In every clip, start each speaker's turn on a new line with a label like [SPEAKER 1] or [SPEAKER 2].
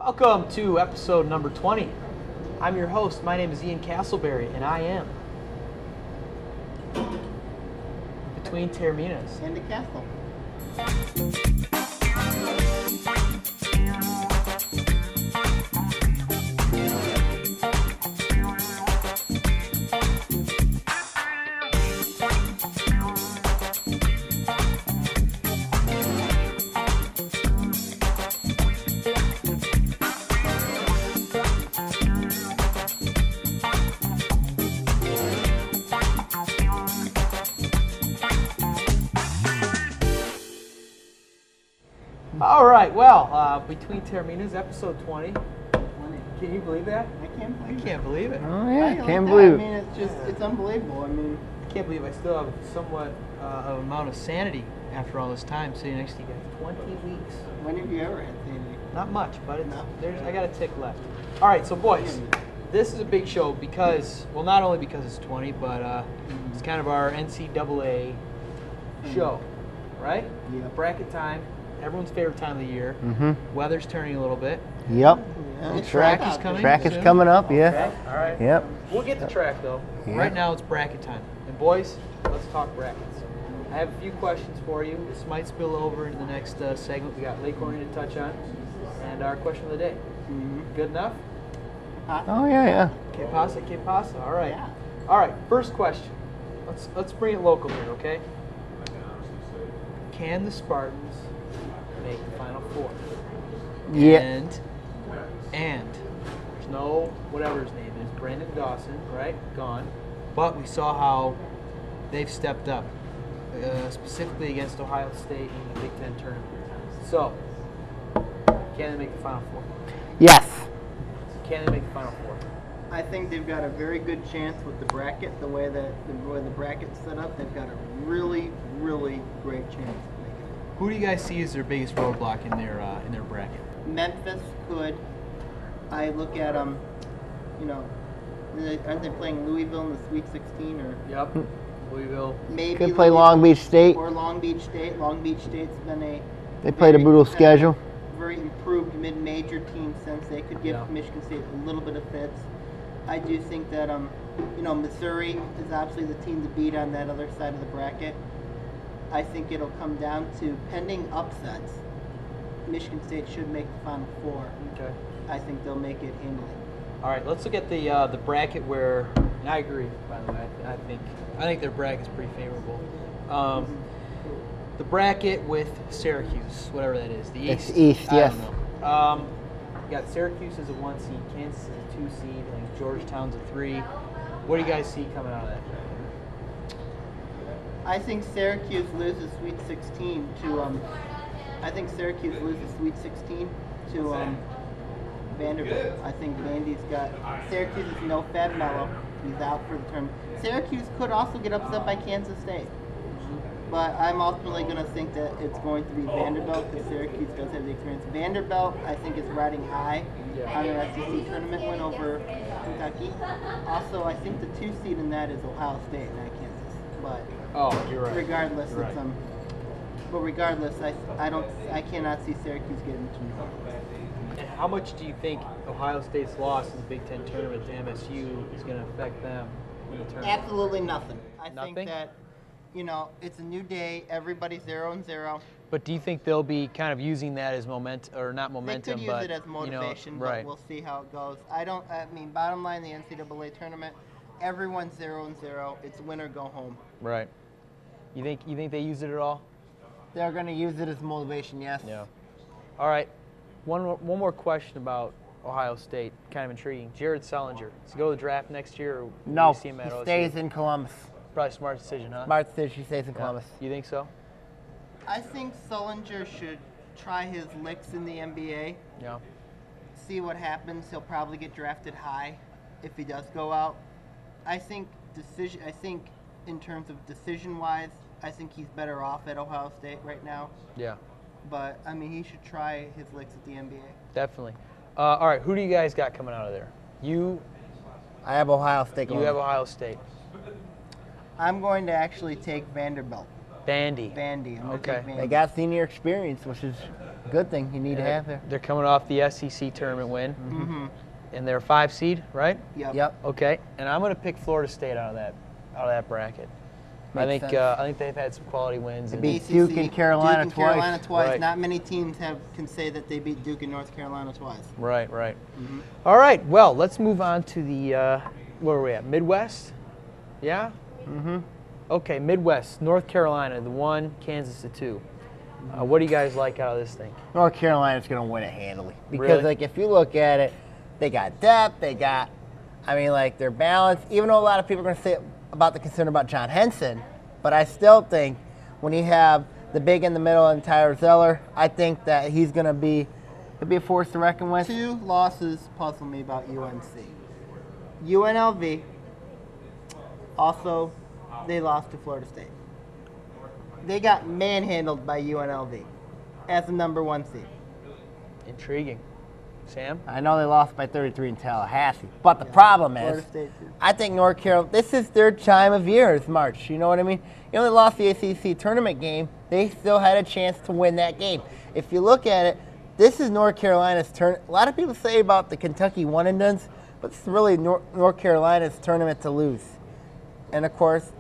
[SPEAKER 1] Welcome to episode number 20. I'm your host. My name is Ian Castleberry, and I am between Taorminas
[SPEAKER 2] and the castle.
[SPEAKER 1] All right, well, between Taorminas, episode 20. Can you believe that?
[SPEAKER 2] I can't believe it.
[SPEAKER 1] Can't believe it.
[SPEAKER 3] Oh yeah,
[SPEAKER 2] Can't
[SPEAKER 3] can't believe
[SPEAKER 2] I
[SPEAKER 3] it.
[SPEAKER 2] mean, it's unbelievable. I mean,
[SPEAKER 1] I can't believe I still have somewhat of amount of sanity after all this time sitting next to you guys. 20 weeks.
[SPEAKER 2] when have you ever had sanity?
[SPEAKER 1] Not much, but it's,
[SPEAKER 2] No.
[SPEAKER 1] I got a tick left. All right, so boys, this is a big show because, well, not only because it's 20, but it's kind of our NCAA show, right?
[SPEAKER 2] Yeah.
[SPEAKER 1] Bracket time, everyone's favorite time of the year.
[SPEAKER 3] Mm-hmm.
[SPEAKER 1] Weather's turning a little bit.
[SPEAKER 3] Yep.
[SPEAKER 2] Yeah, it's
[SPEAKER 1] Track
[SPEAKER 2] hot
[SPEAKER 1] is
[SPEAKER 2] out
[SPEAKER 1] coming.
[SPEAKER 2] there.
[SPEAKER 3] Track is
[SPEAKER 1] soon.
[SPEAKER 3] coming up, yeah.
[SPEAKER 1] Okay, all right.
[SPEAKER 3] Yep.
[SPEAKER 1] We'll get the track though.
[SPEAKER 3] Yeah.
[SPEAKER 1] Right now it's bracket time. And boys, let's talk brackets. I have a few questions for you. This might spill over into the next segment. We got Lake Orion to touch on, and our question of the day. Good enough?
[SPEAKER 3] Oh yeah, yeah.
[SPEAKER 1] Que pasa, que pasa. All right.
[SPEAKER 2] Yeah.
[SPEAKER 1] All right. First question. Let's bring it local here, okay? Can the Spartans make the Final Four?
[SPEAKER 3] Yeah.
[SPEAKER 1] And there's no whatever his name is, Brandon Dawson, right? Gone. But we saw how they've stepped up, specifically against Ohio State in the Big Ten tournament. So, can they make the Final Four?
[SPEAKER 3] Yes.
[SPEAKER 1] Can they make the Final Four?
[SPEAKER 2] I think they've got a very good chance with the bracket, the way the bracket's set up. They've got a really, really great chance of making it.
[SPEAKER 1] Who do you guys see as their biggest roadblock in their bracket?
[SPEAKER 2] Memphis could. I look at them. You know, aren't they playing Louisville in the Sweet 16 or
[SPEAKER 1] Yep. Louisville.
[SPEAKER 2] maybe
[SPEAKER 3] Could play
[SPEAKER 2] Louisville
[SPEAKER 3] Long Beach State.
[SPEAKER 2] or Long Beach State? Long Beach State's been a
[SPEAKER 3] They played a
[SPEAKER 2] very
[SPEAKER 3] brutal
[SPEAKER 2] competitive,
[SPEAKER 3] schedule.
[SPEAKER 2] very improved mid-major team since they could give
[SPEAKER 1] Yeah.
[SPEAKER 2] Michigan State a little bit of fits. I do think that Missouri is absolutely the team to beat on that other side of the bracket. I think it'll come down to pending upsets. Michigan State should make the Final Four.
[SPEAKER 1] Okay.
[SPEAKER 2] I think they'll make it handily.
[SPEAKER 1] All right, let's look at the bracket where, and I agree, by the way. I think their bracket's pretty favorable. The bracket with Syracuse, whatever that is, the East.
[SPEAKER 3] It's East,
[SPEAKER 1] I
[SPEAKER 3] yes.
[SPEAKER 1] don't know. You got Syracuse as a 1 seed, Kansas as a 2 seed, I think Georgetown's a 3. What do you guys see coming out of that bracket?
[SPEAKER 2] I think Syracuse loses Sweet 16 to Vanderbilt. I think Vandy's got Syracuse is no Fab Mello. He's out for the term. Syracuse could also get upset by Kansas State. But I'm ultimately going to think that it's going to be Vanderbilt because Syracuse does have the experience. Vanderbilt, I think, is riding high on their SEC tournament win over Kentucky. Also, I think the 2 seed in that is Ohio State, not Kansas. But
[SPEAKER 1] Oh, you're right.
[SPEAKER 2] regardless,
[SPEAKER 1] You're
[SPEAKER 2] it's
[SPEAKER 1] right.
[SPEAKER 2] But regardless, I cannot see Syracuse getting to New York.
[SPEAKER 1] And how much do you think Ohio State's loss in the Big Ten tournament to MSU is going to affect them in the tournament?
[SPEAKER 2] Absolutely nothing. I
[SPEAKER 1] Nothing?
[SPEAKER 2] think that, it's a new day. Everybody's 0-0.
[SPEAKER 1] But do you think they'll be kind of using that as momentum, or not momentum,
[SPEAKER 2] They could use
[SPEAKER 1] but
[SPEAKER 2] it as motivation,
[SPEAKER 1] right?
[SPEAKER 2] but we'll see how it goes. Bottom line, the NCAA tournament, everyone's 0-0. It's win or go home.
[SPEAKER 1] Right. You think they use it at all?
[SPEAKER 2] They're going to use it as motivation, yes.
[SPEAKER 1] Yeah. All right. One more question about Ohio State. Kind of intriguing. Jared Sullinger. Does he go to the draft next year, or will
[SPEAKER 3] No,
[SPEAKER 1] you see him
[SPEAKER 3] he
[SPEAKER 1] at OSU?
[SPEAKER 3] stays in Columbus.
[SPEAKER 1] Probably smart decision, huh?
[SPEAKER 3] Smart says she stays in
[SPEAKER 1] Yeah.
[SPEAKER 3] Columbus.
[SPEAKER 1] You think so?
[SPEAKER 2] I think Sullinger should try his licks in the NBA.
[SPEAKER 1] Yeah.
[SPEAKER 2] See what happens. He'll probably get drafted high if he does go out. I think in terms of decision-wise, I think he's better off at Ohio State right now.
[SPEAKER 1] Yeah.
[SPEAKER 2] But he should try his licks at the NBA.
[SPEAKER 1] Definitely. All right. Who do you guys got coming out of there?
[SPEAKER 3] I have Ohio State
[SPEAKER 1] You
[SPEAKER 3] going.
[SPEAKER 1] have Ohio State.
[SPEAKER 2] I'm going to actually take Vanderbilt.
[SPEAKER 1] Vandy.
[SPEAKER 2] Vandy. I'm gonna
[SPEAKER 1] Okay.
[SPEAKER 2] take
[SPEAKER 3] They
[SPEAKER 2] Vandy.
[SPEAKER 3] got senior experience, which is a good thing you need to have there.
[SPEAKER 1] They're coming off the SEC tournament win,
[SPEAKER 2] Mm-hmm.
[SPEAKER 1] and they're a 5 seed, right?
[SPEAKER 2] Yep.
[SPEAKER 1] Okay. And I'm going to pick Florida State out of that bracket. I
[SPEAKER 3] Makes
[SPEAKER 1] think
[SPEAKER 3] sense.
[SPEAKER 1] I think they've had some quality wins.
[SPEAKER 3] They
[SPEAKER 1] and-
[SPEAKER 3] beat Duke and Carolina
[SPEAKER 2] Duke and Carolina
[SPEAKER 3] twice.
[SPEAKER 2] twice.
[SPEAKER 1] Right.
[SPEAKER 2] Not many teams can say that they beat Duke and North Carolina twice.
[SPEAKER 1] Right.
[SPEAKER 2] Mm-hmm.
[SPEAKER 1] All right. Well, let's move on to the where are we at? Midwest. Yeah.
[SPEAKER 3] Mm-hmm.
[SPEAKER 1] Okay. Midwest. North Carolina, the 1, Kansas, the 2. What do you guys like out of this thing?
[SPEAKER 3] North Carolina's going to win it handily. Because,
[SPEAKER 1] Really?
[SPEAKER 3] like, if you look at it, they got depth, they're balanced. Even though a lot of people are going to say about the concern about John Henson, but I still think when you have the big in the middle and Tyler Zeller, I think that he'll be a force to reckon with.
[SPEAKER 2] 2 losses puzzle me about UNC. UNLV, also, they lost to Florida State. They got manhandled by UNLV as the number 1 seed.
[SPEAKER 1] Intriguing. Sam?
[SPEAKER 3] I know they lost by 33 in Tallahassee, but the problem is,
[SPEAKER 2] Florida State too.
[SPEAKER 3] I think North Carolina, this is their time of year, it's March, you know what I mean? You only lost the ACC tournament game, they still had a chance to win that game. If you look at it, this is North Carolina's turn. A lot of people say about the Kentucky one and dones, but it's really North Carolina's tournament to lose. And of course,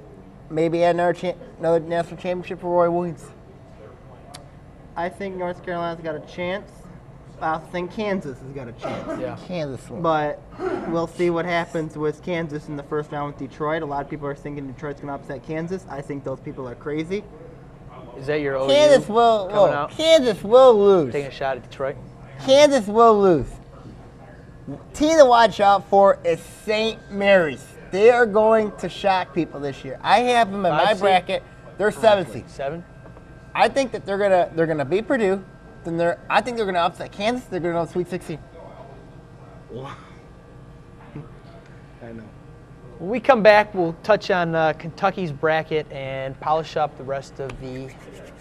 [SPEAKER 3] maybe add another national championship for Roy Williams.
[SPEAKER 2] I think North Carolina's got a chance. I think Kansas has got a chance.
[SPEAKER 1] Yeah.
[SPEAKER 3] Kansas won.
[SPEAKER 2] But we'll see what happens with Kansas in the first round with Detroit. A lot of people are thinking Detroit's going to upset Kansas. I think those people are crazy.
[SPEAKER 1] Is that your OU
[SPEAKER 3] Kansas
[SPEAKER 1] coming
[SPEAKER 3] will
[SPEAKER 1] out?
[SPEAKER 3] Kansas will lose.
[SPEAKER 1] Taking a shot at Detroit?
[SPEAKER 3] Kansas will lose. Team to watch out for is St. Mary's. They are going to shock people this year. I have them in
[SPEAKER 1] 5
[SPEAKER 3] my
[SPEAKER 1] seed?
[SPEAKER 3] bracket. They're 7 seed.
[SPEAKER 1] 7?
[SPEAKER 3] I think that they're gonna beat Purdue. I think they're gonna upset Kansas. They're gonna go to Sweet 16.
[SPEAKER 2] I know.
[SPEAKER 1] When we come back, we'll touch on Kentucky's bracket and polish up the rest of the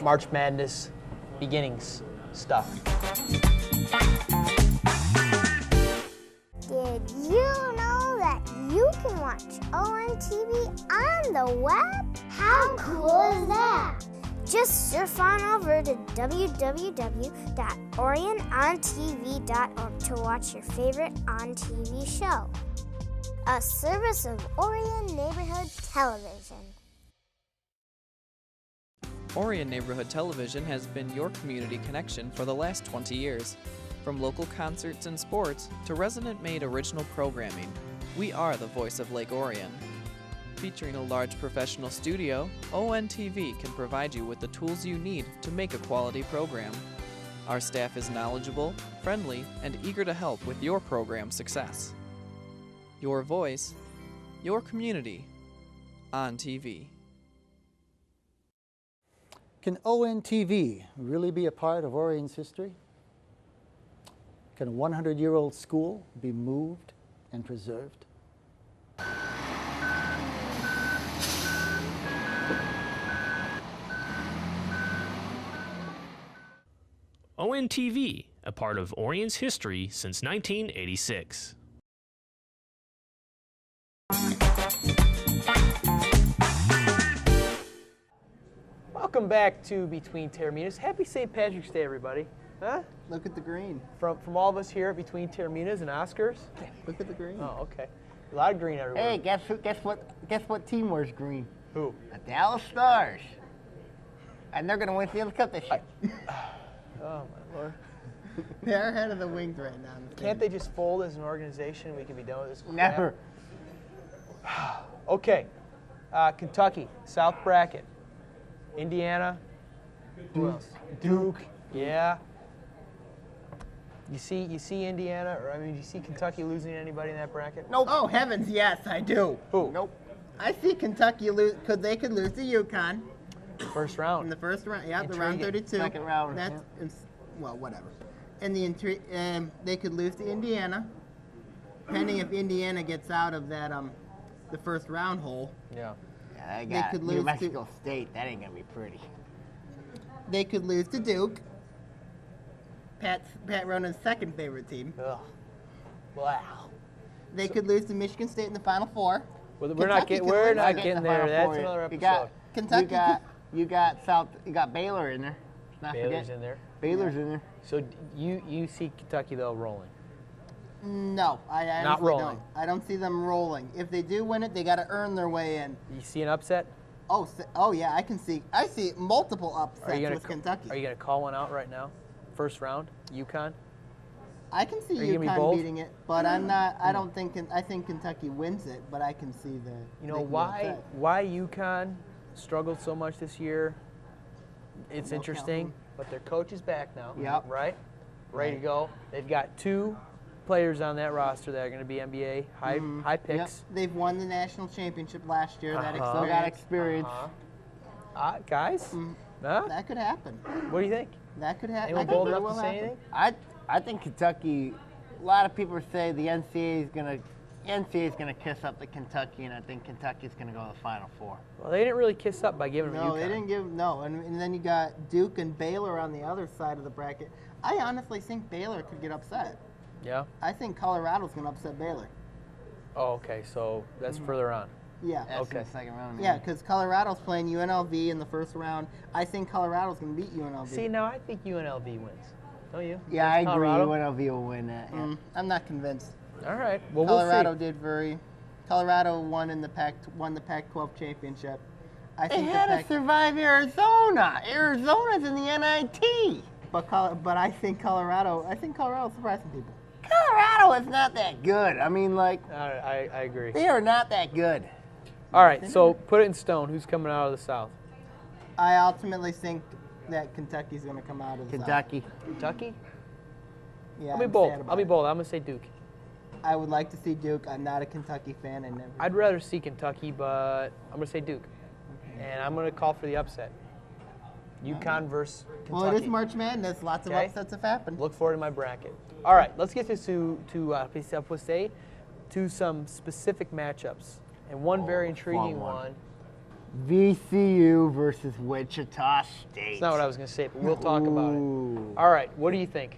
[SPEAKER 1] March Madness beginnings stuff.
[SPEAKER 4] Did you know that you can watch ONTV on the web? How cool is that? Just surf on over to www.orionontv.org to watch your favorite on-TV show. A service of Orion Neighborhood Television.
[SPEAKER 5] Orion Neighborhood Television has been your community connection for the last 20 years. From local concerts and sports to resident-made original programming, we are the voice of Lake Orion. Featuring a large professional studio, ONTV can provide you with the tools you need to make a quality program. Our staff is knowledgeable, friendly, and eager to help with your program success. Your voice, your community, on TV.
[SPEAKER 6] Can ONTV really be a part of Orion's history? Can a 100-year-old school be moved and preserved?
[SPEAKER 7] ONTV, a part of Orion's history since 1986.
[SPEAKER 1] Welcome back to Between Taorminas. Happy St. Patrick's Day, everybody. Huh?
[SPEAKER 2] Look at the green.
[SPEAKER 1] From all of us here at Between Taorminas and Oscars.
[SPEAKER 2] Look at the green.
[SPEAKER 1] Oh, okay. A lot of green everywhere.
[SPEAKER 3] Hey, guess what team wears green?
[SPEAKER 1] Who?
[SPEAKER 3] The Dallas Stars. And they're gonna win the Field Cup this year.
[SPEAKER 1] Oh, my Lord.
[SPEAKER 2] They're ahead of the Wings right now.
[SPEAKER 1] Can't they just fold as an organization and we can be done with this? crap?
[SPEAKER 3] Never.
[SPEAKER 1] Okay. Kentucky, South Bracket. Indiana. Who else? Duke. Yeah. You see Indiana, or I mean, do you see Kentucky losing to anybody in that bracket?
[SPEAKER 2] Nope. Oh, heavens, yes, I do.
[SPEAKER 1] Who?
[SPEAKER 3] Nope.
[SPEAKER 2] I see Kentucky lose, because they could lose to UConn
[SPEAKER 1] First
[SPEAKER 2] in
[SPEAKER 1] round.
[SPEAKER 2] the first round. Yeah, the round
[SPEAKER 1] Intriguing.
[SPEAKER 2] 32.
[SPEAKER 3] Second round,
[SPEAKER 2] That's, well, whatever. And they could lose to Indiana, depending if Indiana gets out of that the first round hole.
[SPEAKER 1] Yeah.
[SPEAKER 3] Yeah, they
[SPEAKER 2] They
[SPEAKER 3] got
[SPEAKER 2] could
[SPEAKER 3] New
[SPEAKER 2] lose
[SPEAKER 3] Mexico State. That ain't gonna be pretty.
[SPEAKER 2] They could lose to Duke. Pat Ronan's second favorite team.
[SPEAKER 1] Ugh. Wow.
[SPEAKER 2] They could lose to Michigan State in the Final Four.
[SPEAKER 1] We're
[SPEAKER 2] Kentucky
[SPEAKER 1] not
[SPEAKER 2] could
[SPEAKER 1] getting
[SPEAKER 2] lose.
[SPEAKER 1] there.
[SPEAKER 3] Final
[SPEAKER 1] That's
[SPEAKER 3] four,
[SPEAKER 1] another
[SPEAKER 3] you
[SPEAKER 1] episode.
[SPEAKER 3] got,
[SPEAKER 2] Kentucky
[SPEAKER 3] you got You got Baylor in there. Not
[SPEAKER 1] Baylor's
[SPEAKER 3] forget.
[SPEAKER 1] in there.
[SPEAKER 3] Baylor's in there.
[SPEAKER 1] So you see Kentucky though rolling?
[SPEAKER 2] No, I honestly
[SPEAKER 1] rolling.
[SPEAKER 2] don't. I don't see them rolling. If they do win it, they got to earn their way in.
[SPEAKER 1] You see an upset?
[SPEAKER 2] Oh yeah, I see multiple upsets with Kentucky.
[SPEAKER 1] Are you gonna call one out right now? First round, UConn.
[SPEAKER 2] I can see
[SPEAKER 1] Are you gonna be
[SPEAKER 2] UConn
[SPEAKER 1] bold?
[SPEAKER 2] beating it, but I'm not. I don't think. I think Kentucky wins it, but I can see the.
[SPEAKER 1] You know why UConn struggled so much this year? It's interesting,
[SPEAKER 2] Calhoun.
[SPEAKER 1] but their coach is back now.
[SPEAKER 2] Yep.
[SPEAKER 1] Right? Ready to go. They've got 2 players on that roster that are going to be NBA high picks.
[SPEAKER 2] Yep. They've won the national championship last year. That
[SPEAKER 3] Still got experience.
[SPEAKER 1] Guys, huh?
[SPEAKER 2] That could happen.
[SPEAKER 1] What do you think?
[SPEAKER 2] That could happen.
[SPEAKER 1] Anyone bold enough to say anything?
[SPEAKER 3] I think Kentucky. A lot of people say the NCAA is gonna kiss up to Kentucky, and I think Kentucky's gonna go to the Final Four.
[SPEAKER 1] Well, they didn't really kiss up by giving them
[SPEAKER 2] No,
[SPEAKER 1] UConn.
[SPEAKER 2] they didn't give and then you got Duke and Baylor on the other side of the bracket. I honestly think Baylor could get upset.
[SPEAKER 1] Yeah.
[SPEAKER 2] I think Colorado's gonna upset Baylor.
[SPEAKER 1] Oh, okay. So that's further on.
[SPEAKER 2] Yeah.
[SPEAKER 3] That's
[SPEAKER 1] Okay.
[SPEAKER 3] in the second round.
[SPEAKER 2] Yeah, because Colorado's playing UNLV in the first round. I think Colorado's gonna beat UNLV.
[SPEAKER 1] See, now I think UNLV wins. Don't you?
[SPEAKER 3] Yeah, I
[SPEAKER 1] Against
[SPEAKER 3] agree.
[SPEAKER 1] Colorado?
[SPEAKER 3] UNLV will win that. Yeah.
[SPEAKER 2] I'm not convinced.
[SPEAKER 1] All right. Well,
[SPEAKER 2] Colorado
[SPEAKER 1] we'll see.
[SPEAKER 2] Colorado won the Pac-12 championship. I
[SPEAKER 3] They
[SPEAKER 2] think
[SPEAKER 3] had to survive Arizona. Arizona's in the NIT.
[SPEAKER 2] but I think Colorado's surprising people.
[SPEAKER 3] Colorado is not that good. I mean, like,
[SPEAKER 1] I agree.
[SPEAKER 3] they are not that good.
[SPEAKER 1] All right. So put it in stone. Who's coming out of the South?
[SPEAKER 2] I ultimately think that Kentucky's going to come out of the South.
[SPEAKER 3] Kentucky.
[SPEAKER 1] Kentucky?
[SPEAKER 2] Yeah,
[SPEAKER 1] I'll be
[SPEAKER 2] I'm
[SPEAKER 1] bold.
[SPEAKER 2] sad about
[SPEAKER 1] I'll be
[SPEAKER 2] it.
[SPEAKER 1] bold. I'm gonna say Duke.
[SPEAKER 2] I would like to see Duke. I'm not a Kentucky fan.
[SPEAKER 1] I'd rather see Kentucky, but I'm gonna say Duke, and I'm gonna call for the upset. UConn versus Kentucky.
[SPEAKER 2] Well, it is March Madness. Lots of
[SPEAKER 1] Okay.
[SPEAKER 2] upsets have happened.
[SPEAKER 1] Look forward to my bracket. All right, let's get this to some specific matchups, and one very intriguing
[SPEAKER 3] fun one.
[SPEAKER 1] one.
[SPEAKER 3] VCU versus Wichita State.
[SPEAKER 1] It's not what I was gonna say, but we'll talk about it.
[SPEAKER 3] Ooh.
[SPEAKER 1] All right, what do you think?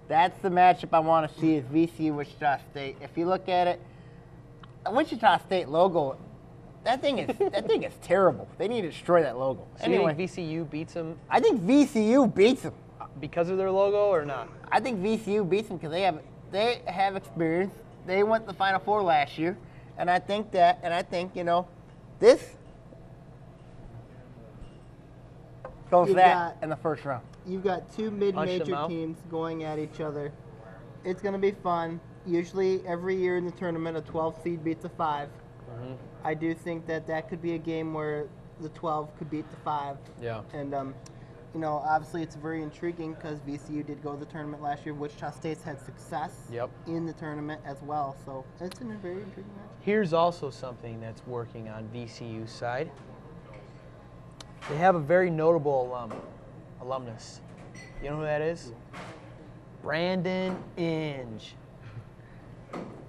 [SPEAKER 3] That's the matchup I want to see is VCU Wichita State. If you look at it, the Wichita State logo, that thing is terrible. They need to destroy that logo.
[SPEAKER 1] So
[SPEAKER 3] Anyway,
[SPEAKER 1] you think VCU beats them
[SPEAKER 3] I think VCU beats them.
[SPEAKER 1] because of their logo or not?
[SPEAKER 3] I think VCU beats them because they have experience. They went to the Final Four last year, and I think this goes in the first round.
[SPEAKER 2] You've got 2
[SPEAKER 1] Punch
[SPEAKER 2] mid-major
[SPEAKER 1] them out.
[SPEAKER 2] teams going at each other. It's going to be fun. Usually, every year in the tournament, a 12 seed beats a 5.
[SPEAKER 1] Mm-hmm.
[SPEAKER 2] I do think that could be a game where the 12 could beat the 5.
[SPEAKER 1] Yeah.
[SPEAKER 2] And obviously, it's very intriguing because VCU did go to the tournament last year. Wichita State's had success in the tournament as well. So it's a very intriguing match.
[SPEAKER 1] Here's also something that's working on VCU's side. They have a very notable alumnus. You know who that is? Brandon Inge.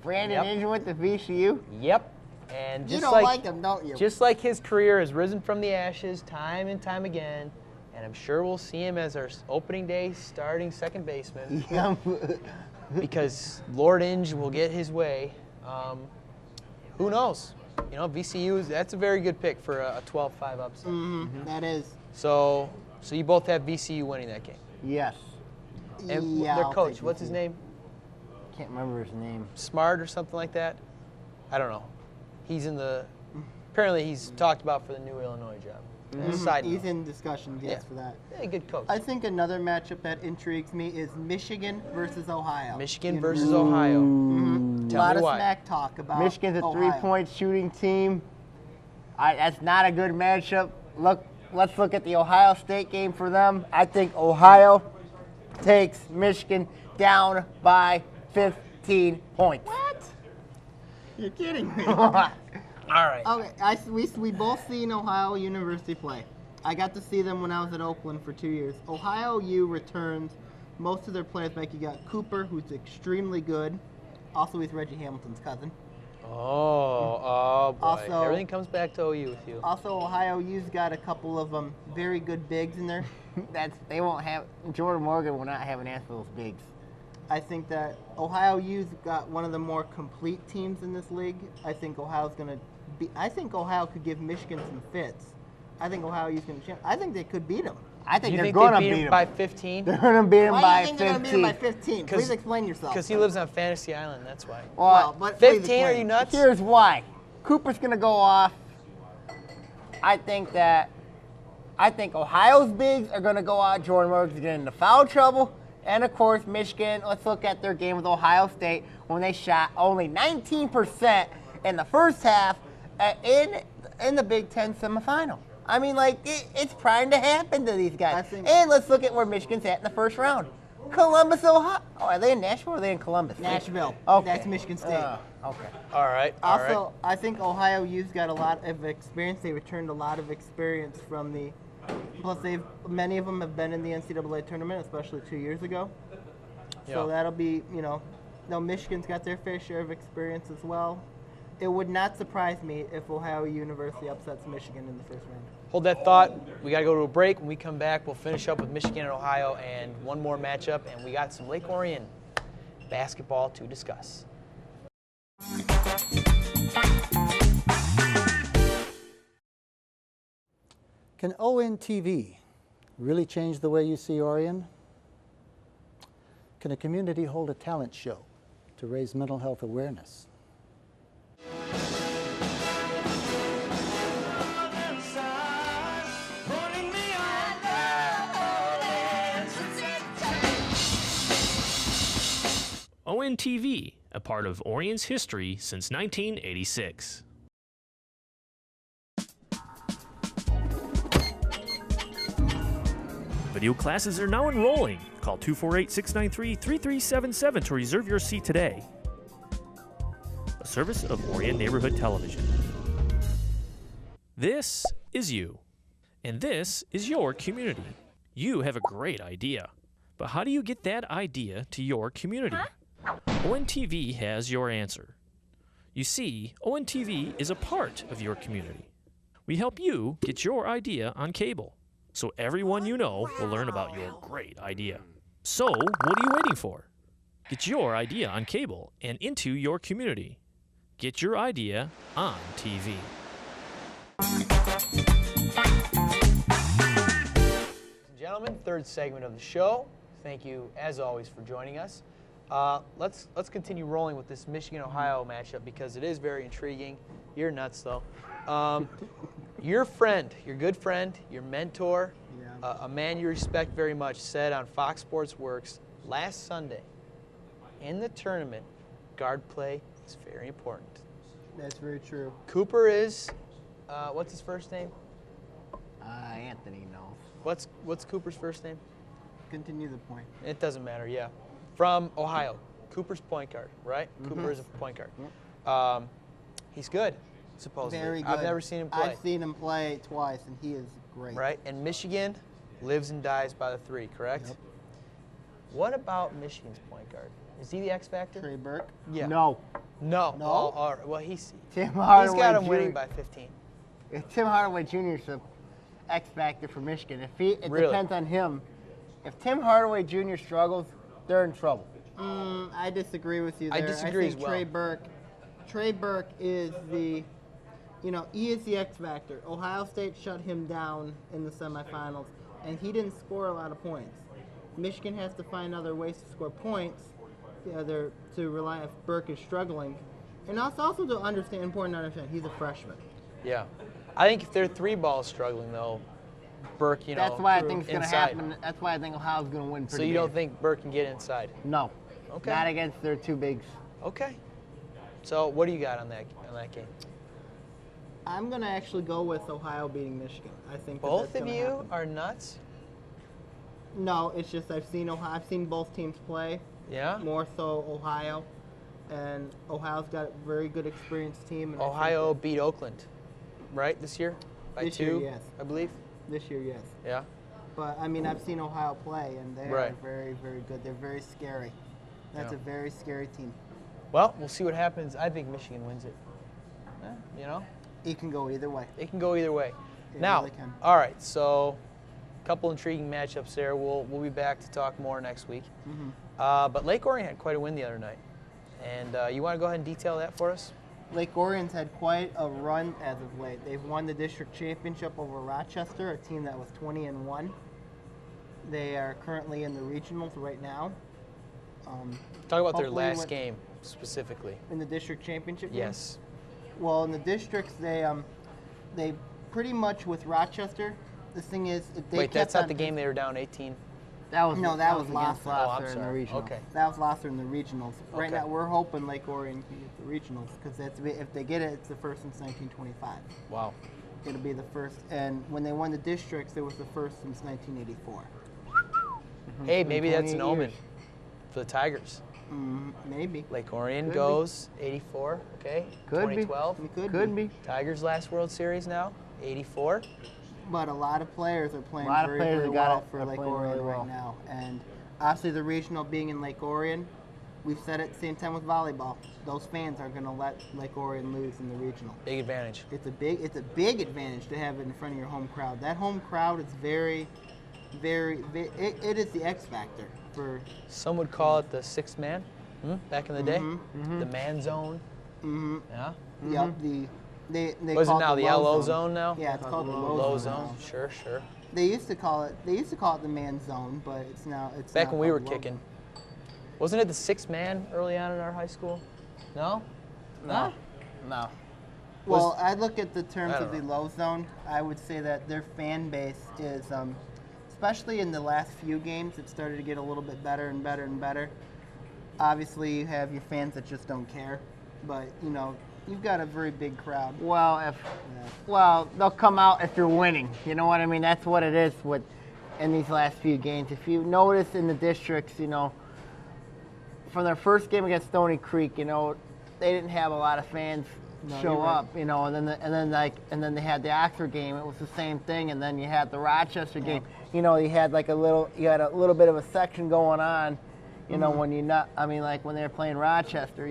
[SPEAKER 3] Brandon Inge went to VCU.
[SPEAKER 1] Yep. And
[SPEAKER 2] You
[SPEAKER 1] just
[SPEAKER 2] don't like him, don't you?
[SPEAKER 1] Just like his career has risen from the ashes time and time again, and I'm sure we'll see him as our opening day starting second baseman
[SPEAKER 3] Yeah.
[SPEAKER 1] because Lord Inge will get his way. Who knows? VCU, that's a very good pick for a 12-5 upset.
[SPEAKER 2] That is.
[SPEAKER 1] So you both have VCU winning that game.
[SPEAKER 3] Yes.
[SPEAKER 1] And
[SPEAKER 2] Yeah,
[SPEAKER 1] their
[SPEAKER 2] I'll
[SPEAKER 1] coach,
[SPEAKER 2] take
[SPEAKER 1] what's his
[SPEAKER 2] VCU.
[SPEAKER 1] name?
[SPEAKER 3] Can't remember his name.
[SPEAKER 1] Smart or something like that? I don't know. Apparently he's talked about for the new Illinois job. Side
[SPEAKER 2] He's
[SPEAKER 1] note.
[SPEAKER 2] in discussions, yes, for that.
[SPEAKER 1] Yeah, good coach.
[SPEAKER 2] I think another matchup that intrigues me is Michigan versus Ohio.
[SPEAKER 1] Michigan versus Ohio.
[SPEAKER 2] A
[SPEAKER 1] Tell
[SPEAKER 2] lot
[SPEAKER 1] me
[SPEAKER 2] of
[SPEAKER 1] why.
[SPEAKER 2] smack talk about
[SPEAKER 3] Michigan's a
[SPEAKER 2] Ohio.
[SPEAKER 3] 3-point shooting team. That's not a good matchup. Let's look at the Ohio State game for them. I think Ohio takes Michigan down by 15 points.
[SPEAKER 2] What? You're kidding me.
[SPEAKER 1] All right.
[SPEAKER 2] Okay, we both seen Ohio University play. I got to see them when I was at Oakland for 2 years. Ohio U returns most of their players back. You got Cooper, who's extremely good. Also, he's Reggie Hamilton's cousin.
[SPEAKER 1] Oh boy.
[SPEAKER 2] Also-
[SPEAKER 1] Everything comes back to OU with you.
[SPEAKER 2] Also, Ohio U's got a couple of very good bigs in there.
[SPEAKER 3] They won't have Jordan Morgan will not have an answer for those bigs.
[SPEAKER 2] I think that Ohio U's got one of the more complete teams in this league. I think Ohio could give Michigan some fits. I think Ohio U's going to chance. I think they could beat them.
[SPEAKER 3] I think
[SPEAKER 1] You
[SPEAKER 3] they're
[SPEAKER 1] think
[SPEAKER 3] going to
[SPEAKER 1] they beat
[SPEAKER 3] beat
[SPEAKER 1] him
[SPEAKER 3] them
[SPEAKER 1] by 15?
[SPEAKER 3] They're going to beat them
[SPEAKER 2] Why
[SPEAKER 3] by
[SPEAKER 2] do you think they're going to beat them by
[SPEAKER 3] 15.
[SPEAKER 2] 15? Please explain yourself.
[SPEAKER 1] Because he lives on Fantasy Island, that's why.
[SPEAKER 3] Well,
[SPEAKER 2] but please
[SPEAKER 1] 15? Are
[SPEAKER 2] explain.
[SPEAKER 1] you nuts?
[SPEAKER 3] here's why. Cooper's going to go off. I think Ohio's bigs are going to go out. Jordan Morgan's going to get into foul trouble. And, of course, Michigan, let's look at their game with Ohio State when they shot only 19% in the first half in the Big Ten semifinal. I mean, like, it's trying to happen to these guys. And let's look at where Michigan's at in the first round. Columbus, Ohio. Oh, are they in Nashville or are they in Columbus?
[SPEAKER 2] Nashville.
[SPEAKER 3] Okay.
[SPEAKER 2] That's Michigan State.
[SPEAKER 3] Okay.
[SPEAKER 1] All right.
[SPEAKER 2] Also, I think Ohio U's got a lot of experience. They returned a lot of experience from the. Plus, many of them have been in the NCAA tournament, especially 2 years ago. So that'll be, now Michigan's got their fair share of experience as well. It would not surprise me if Ohio University upsets Michigan in the first round.
[SPEAKER 1] Hold that thought. We got to go to a break. When we come back, we'll finish up with Michigan and Ohio and one more matchup. And we got some Lake Orion basketball to discuss.
[SPEAKER 6] Can ONTV really change the way you see Orion? Can a community hold a talent show to raise mental health awareness?
[SPEAKER 7] ONTV, a part of Orion's history since 1986. Video classes are now enrolling. Call 248-693-3377 to reserve your seat today. A service of Orion Neighborhood Television. This is you, and this is your community. You have a great idea, but how do you get that idea to your community? ONTV has your answer. You see, ONTV is a part of your community. We help you get your idea on cable, so everyone you know will learn about your great idea. So, what are you waiting for? Get your idea on cable and into your community. Get your idea on TV.
[SPEAKER 1] Ladies and gentlemen, third segment of the show. Thank you, as always, for joining us. Let's continue rolling with this Michigan-Ohio matchup because it is very intriguing. You're nuts, though. Your friend, your good friend, your mentor, a man you respect very much, said on Fox Sports Works last Sunday, in the tournament, guard play is very important.
[SPEAKER 2] That's very true.
[SPEAKER 1] Cooper is, what's his first name?
[SPEAKER 3] Anthony knows.
[SPEAKER 1] What's Cooper's first name?
[SPEAKER 2] Continue the point.
[SPEAKER 1] It doesn't matter, yeah. From Ohio. Cooper's point guard, right?
[SPEAKER 2] Mm-hmm.
[SPEAKER 1] Cooper is a point guard. He's good, supposedly.
[SPEAKER 2] Very good.
[SPEAKER 1] I've never seen him play.
[SPEAKER 2] I've seen him play twice, and he is great.
[SPEAKER 1] Right? And Michigan lives and dies by the three, correct?
[SPEAKER 2] Yep.
[SPEAKER 1] What about Michigan's point guard? Is he the X factor?
[SPEAKER 2] Trey Burke.
[SPEAKER 1] Yeah.
[SPEAKER 3] No.
[SPEAKER 1] No.
[SPEAKER 2] No?
[SPEAKER 1] Oh, all right. Well, he's
[SPEAKER 3] Hardaway
[SPEAKER 1] got him
[SPEAKER 3] Jr.
[SPEAKER 1] winning by 15.
[SPEAKER 3] Tim Hardaway Jr. is the X factor for Michigan. It
[SPEAKER 1] Really?
[SPEAKER 3] depends on him. If Tim Hardaway Jr. struggles, they're in trouble.
[SPEAKER 2] I disagree with you there.
[SPEAKER 1] I disagree
[SPEAKER 2] think
[SPEAKER 1] as well.
[SPEAKER 2] Trey Burke is the, he is the X factor. Ohio State shut him down in the semifinals, and he didn't score a lot of points. Michigan has to find other ways to score points, to rely if Burke is struggling. And also to understand, important to understand, he's a freshman.
[SPEAKER 1] Yeah. I think if their three ball is struggling, though, Burke,
[SPEAKER 3] That's why I think it's going to
[SPEAKER 1] inside.
[SPEAKER 3] happen. That's why I think Ohio's going to win pretty
[SPEAKER 1] So you
[SPEAKER 3] big.
[SPEAKER 1] don't think Burke can get inside?
[SPEAKER 3] No.
[SPEAKER 1] Okay.
[SPEAKER 3] Not against their two bigs.
[SPEAKER 1] Okay. So what do you got on that game?
[SPEAKER 2] I'm going to actually go with Ohio beating Michigan. I think
[SPEAKER 1] Both
[SPEAKER 2] that's
[SPEAKER 1] of
[SPEAKER 2] gonna
[SPEAKER 1] you
[SPEAKER 2] happen.
[SPEAKER 1] are nuts?
[SPEAKER 2] No, it's just I've seen both teams play.
[SPEAKER 1] Yeah?
[SPEAKER 2] More so Ohio, and Ohio's got a very good experienced team. And I think
[SPEAKER 1] Ohio beat Oakland, right, this year? By
[SPEAKER 2] This
[SPEAKER 1] 2,
[SPEAKER 2] year, yes.
[SPEAKER 1] I believe?
[SPEAKER 2] this year, yes.
[SPEAKER 1] Yeah?
[SPEAKER 2] But I mean, I've seen Ohio play, and they
[SPEAKER 1] Right.
[SPEAKER 2] are very, very good. They're very scary. That's
[SPEAKER 1] Yeah.
[SPEAKER 2] a very scary team.
[SPEAKER 1] Well, we'll see what happens. I think Michigan wins it.
[SPEAKER 2] It can go either way.
[SPEAKER 1] It can go either way.
[SPEAKER 2] It
[SPEAKER 1] Now,
[SPEAKER 2] really can.
[SPEAKER 1] all right, so a couple intriguing matchups there. We'll be back to talk more next week.
[SPEAKER 2] Mm-hmm.
[SPEAKER 1] But Lake Orion had quite a win the other night. And you want to go ahead and detail that for us?
[SPEAKER 2] Lake Orion's had quite a run as of late. They've won the district championship over Rochester, a team that was 20-1. They are currently in the regionals right now.
[SPEAKER 1] Talk about their
[SPEAKER 2] Hopefully
[SPEAKER 1] last
[SPEAKER 2] with-
[SPEAKER 1] game specifically.
[SPEAKER 2] In the district championship game?
[SPEAKER 1] Yes.
[SPEAKER 2] Well, in the districts, they pretty much with Rochester. The thing is, if they
[SPEAKER 1] Wait,
[SPEAKER 2] kept
[SPEAKER 1] that's not
[SPEAKER 2] on-
[SPEAKER 1] the game they were down 18?
[SPEAKER 3] That was
[SPEAKER 2] No, that was
[SPEAKER 3] against
[SPEAKER 2] Lasser.
[SPEAKER 1] Oh, I'm
[SPEAKER 3] Lasser in the
[SPEAKER 1] sorry.
[SPEAKER 3] regional.
[SPEAKER 1] Okay.
[SPEAKER 2] That was Lasser in the regionals. Right
[SPEAKER 1] Okay.
[SPEAKER 2] now, we're hoping Lake Orion can get the regionals because if they get it, it's the first since 1925.
[SPEAKER 1] Wow.
[SPEAKER 2] It'll be the first, and when they won the districts, it was the first since 1984.
[SPEAKER 1] Hey, maybe that's
[SPEAKER 3] 28
[SPEAKER 1] an omen
[SPEAKER 3] years.
[SPEAKER 1] for the Tigers.
[SPEAKER 2] Maybe.
[SPEAKER 1] Lake Orion
[SPEAKER 2] Could be.
[SPEAKER 1] goes 84, okay?
[SPEAKER 3] Could be.
[SPEAKER 1] 2012.
[SPEAKER 2] It could
[SPEAKER 3] Could be.
[SPEAKER 1] Tigers last World Series now, 84.
[SPEAKER 2] But a lot of players are playing
[SPEAKER 3] A lot of
[SPEAKER 2] very,
[SPEAKER 3] players
[SPEAKER 2] very
[SPEAKER 3] have got
[SPEAKER 2] well
[SPEAKER 3] it-
[SPEAKER 2] for
[SPEAKER 3] are
[SPEAKER 2] Lake
[SPEAKER 3] playing
[SPEAKER 2] Orion
[SPEAKER 3] really
[SPEAKER 2] right
[SPEAKER 3] well.
[SPEAKER 2] now. And obviously the regional being in Lake Orion, we've said it at the same time with volleyball. Those fans are going to let Lake Orion lose in the regional.
[SPEAKER 1] Big advantage.
[SPEAKER 2] It's a big advantage to have it in front of your home crowd. That home crowd is very, it is the X factor for.
[SPEAKER 1] Some would call it the sixth man back in the day.
[SPEAKER 2] Mm-hmm.
[SPEAKER 1] The man zone. Yeah.
[SPEAKER 2] Yep, they
[SPEAKER 1] Was it
[SPEAKER 2] call
[SPEAKER 1] now the
[SPEAKER 2] low
[SPEAKER 1] LO zone now?
[SPEAKER 2] Yeah, it's called the low
[SPEAKER 1] Low
[SPEAKER 2] zone.
[SPEAKER 1] zone. Sure, sure.
[SPEAKER 2] They used to call it the man zone, but it's
[SPEAKER 1] Back
[SPEAKER 2] now
[SPEAKER 1] when we were
[SPEAKER 2] called low
[SPEAKER 1] kicking.
[SPEAKER 2] zone.
[SPEAKER 1] Wasn't it the sixth man early on in our high school? No?
[SPEAKER 3] No. No.
[SPEAKER 2] Well, I look at the terms
[SPEAKER 1] I
[SPEAKER 2] of
[SPEAKER 1] don't
[SPEAKER 2] the low zone. I would say that their fan base is, especially in the last few games, it started to get a little bit better and better and better. Obviously, you have your fans that just don't care, but you've got a very big crowd.
[SPEAKER 3] Well, they'll come out if you're winning. You know what I mean? That's what it is in these last few games. If you notice in the districts, from their first game against Stony Creek, they didn't have a lot of fans show
[SPEAKER 2] you're right.
[SPEAKER 3] up, and then they had the Oxford game. It was the same thing, and then you had the Rochester game. You had a little bit of a section going on. When when they were playing Rochester,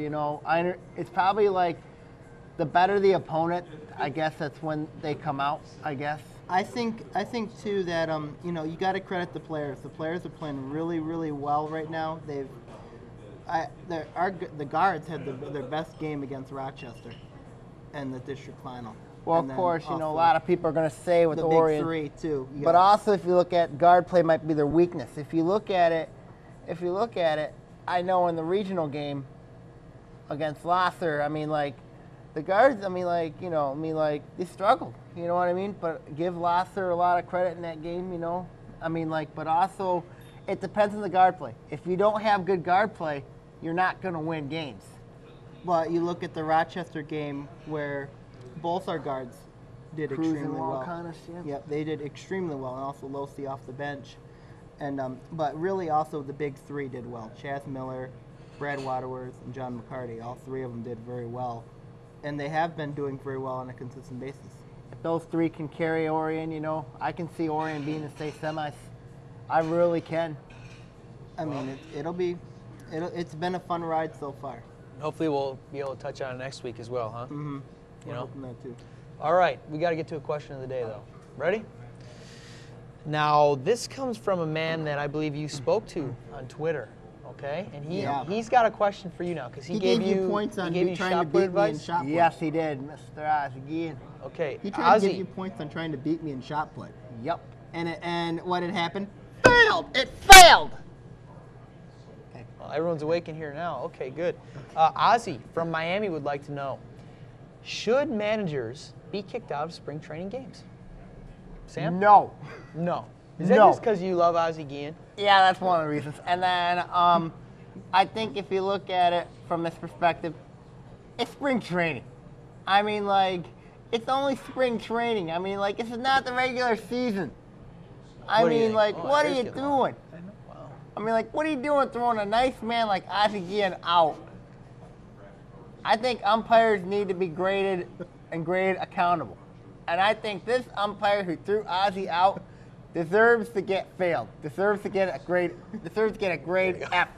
[SPEAKER 3] it's probably like the better the opponent, I guess that's when they come out, I guess.
[SPEAKER 2] I think too that you got to credit the players. The players are playing really, really well right now. The guards had their best game against Rochester in the district final.
[SPEAKER 3] Well,
[SPEAKER 2] And
[SPEAKER 3] of
[SPEAKER 2] then
[SPEAKER 3] course, a
[SPEAKER 2] also
[SPEAKER 3] lot of people are going to say with
[SPEAKER 2] the
[SPEAKER 3] Orion.
[SPEAKER 2] big three too.
[SPEAKER 3] But also, if you look at guard play, might be their weakness. If you look at it, I know in the regional game against Lasser, the guards, they struggled. You know what I mean? But give Lasser a lot of credit in that game. But also, it depends on the guard play. If you don't have good guard play, you're not going to win games.
[SPEAKER 2] But you look at the Rochester game where both our guards did extremely well. Yep, they did extremely well, and also Losi off the bench. And but really also the big three did well. Chaz Miller, Brad Waterworth, and John McCarty. All three of them did very well. And they have been doing very well on a consistent basis.
[SPEAKER 3] If those three can carry Orion, I can see Orion being the state semis. I really can.
[SPEAKER 2] I mean, it's been a fun ride so far.
[SPEAKER 1] Hopefully we'll be able to touch on it next week as well, huh?
[SPEAKER 2] Mm-hmm. We're hoping that too.
[SPEAKER 1] All right, we got to get to a question of the day, though. Ready? Now, this comes from a man that I believe you spoke to on Twitter, okay? And he's got a question for you now, because he gave you
[SPEAKER 2] points on
[SPEAKER 1] trying
[SPEAKER 2] trying to
[SPEAKER 1] to
[SPEAKER 2] beat
[SPEAKER 1] advice.
[SPEAKER 2] me in shot put.
[SPEAKER 3] Yes, he did, Mr. Oz again.
[SPEAKER 1] Okay,
[SPEAKER 2] He tried to
[SPEAKER 1] Ozzy.
[SPEAKER 2] give you points on trying to beat me in shot put.
[SPEAKER 3] Yep.
[SPEAKER 2] And what had happened?
[SPEAKER 3] Failed. It failed.
[SPEAKER 1] Well, everyone's awake in here now. Okay, good. Ozzy from Miami would like to know, should managers be kicked out of spring training games? Sam?
[SPEAKER 3] No.
[SPEAKER 1] No. Is that
[SPEAKER 3] No.
[SPEAKER 1] just because you love Ozzy Guillen?
[SPEAKER 3] Yeah, that's one of the reasons. And then I think if you look at it from this perspective, it's spring training. It's only spring training. This is not the regular season.
[SPEAKER 1] What do you think? Oh,
[SPEAKER 3] what are
[SPEAKER 1] there's
[SPEAKER 3] you
[SPEAKER 1] good
[SPEAKER 3] doing?
[SPEAKER 1] Wow.
[SPEAKER 3] What are you doing throwing a nice man like Ozzy Guillen out? I think umpires need to be graded and graded accountable. And I think this umpire who threw Ozzy out deserves to get failed. Deserves to get a grade F.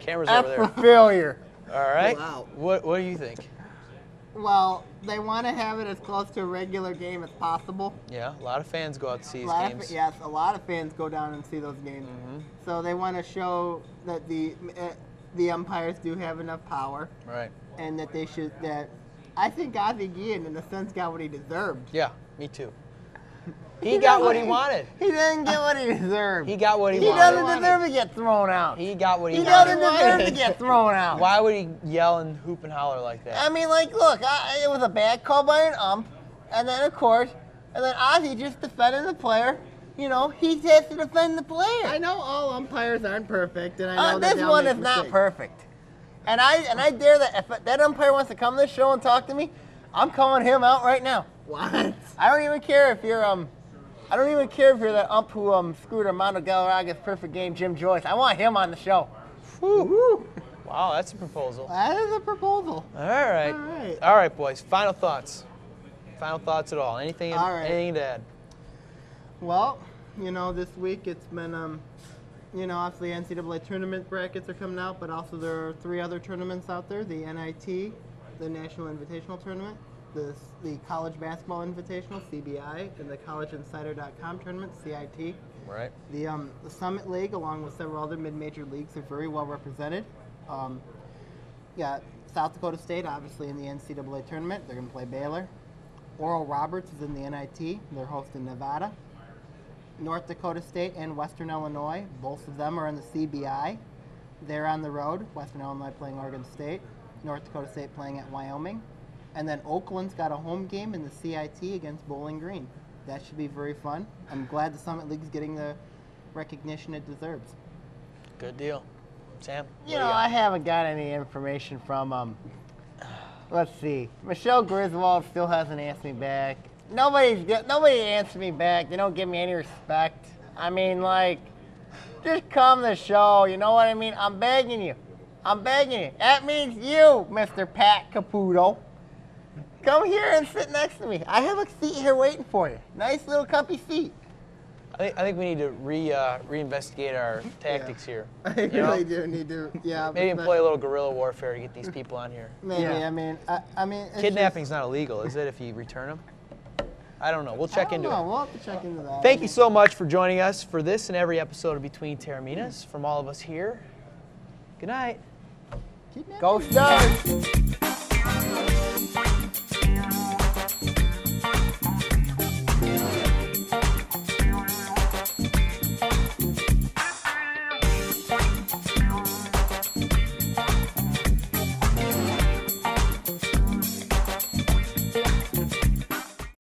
[SPEAKER 1] Camera's
[SPEAKER 3] F
[SPEAKER 1] over there.
[SPEAKER 3] for failure.
[SPEAKER 1] All right.
[SPEAKER 2] Wow.
[SPEAKER 1] What do you think?
[SPEAKER 2] Well, they want to have it as close to a regular game as possible.
[SPEAKER 1] Yeah, a lot of fans go out to see these games.
[SPEAKER 2] Yes, a lot of fans go down and see those games.
[SPEAKER 1] Mm-hmm.
[SPEAKER 2] So they want to show that the umpires do have enough power,
[SPEAKER 1] Right.
[SPEAKER 2] and that I think Ozzie Guillen, in a sense, got what he deserved.
[SPEAKER 1] Yeah, me too. He got what he wanted.
[SPEAKER 2] He didn't get what he deserved.
[SPEAKER 1] He got what he
[SPEAKER 3] He
[SPEAKER 1] wanted.
[SPEAKER 3] doesn't deserve to get thrown out.
[SPEAKER 1] He got what he
[SPEAKER 3] He
[SPEAKER 1] wanted.
[SPEAKER 3] doesn't deserve to get thrown out.
[SPEAKER 1] Why would he yell and hoop and holler like that?
[SPEAKER 3] I mean, like, look, it was a bad call by an ump, and then, of course, Ozzie just defended the player. You know, he has to defend the player.
[SPEAKER 2] I know all umpires aren't perfect, and I know that
[SPEAKER 3] This
[SPEAKER 2] they'll
[SPEAKER 3] one
[SPEAKER 2] make
[SPEAKER 3] is not
[SPEAKER 2] mistakes.
[SPEAKER 3] perfect. And I dare that if that umpire wants to come to this show and talk to me, I'm calling him out right now.
[SPEAKER 2] What?
[SPEAKER 3] I don't even care if you're I don't even care if you're that ump who screwed Armando Galarraga's perfect game, Jim Joyce. I want him on the show.
[SPEAKER 2] Woo.
[SPEAKER 1] Wow, that's a proposal.
[SPEAKER 2] That is a proposal.
[SPEAKER 1] All right.
[SPEAKER 2] All right.
[SPEAKER 1] All right, boys. Final thoughts. Final thoughts at all? Anything?
[SPEAKER 2] All right.
[SPEAKER 1] Anything to add?
[SPEAKER 2] Well, you know, this week it's been, you know, obviously NCAA tournament brackets are coming out, but also there are 3 other tournaments out there: the NIT, the National Invitational Tournament, the College Basketball Invitational (CBI), and the CollegeInsider.com Tournament (CIT).
[SPEAKER 1] Right.
[SPEAKER 2] The Summit League, along with several other mid-major leagues, are very well represented. Yeah, South Dakota State, obviously in the NCAA tournament, they're going to play Baylor. Oral Roberts is in the NIT. They're hosting Nevada. North Dakota State and Western Illinois, both of them are in the CBI. They're on the road. Western Illinois playing Oregon State. North Dakota State playing at Wyoming. And then Oakland's got a home game in the CIT against Bowling Green. That should be very fun. I'm glad the Summit League's getting the recognition it deserves.
[SPEAKER 1] Good deal. Sam?
[SPEAKER 3] You know, I haven't got any information from let's see. Michelle Griswold still hasn't answered me back. Nobody answered me back. They don't give me any respect. I mean, like, just come to the show. You know what I mean? I'm begging you. I'm begging you. That means you, Mr. Pat Caputo. Come here and sit next to me. I have a seat here waiting for you. Nice little comfy seat.
[SPEAKER 1] I think we need to reinvestigate our tactics here.
[SPEAKER 2] I really do need to, yeah.
[SPEAKER 1] Maybe employ a little guerrilla warfare to get these people on here.
[SPEAKER 2] Maybe,
[SPEAKER 3] Yeah.
[SPEAKER 2] I mean, it's
[SPEAKER 1] Kidnapping's not illegal, is it, if you return them? I don't know. We'll check into it.
[SPEAKER 2] We'll have to check into that.
[SPEAKER 1] Thank you so much for joining us for this and every episode of Between Taorminas. From all of us here, good night.
[SPEAKER 2] Kidnapping.
[SPEAKER 3] Go Stars!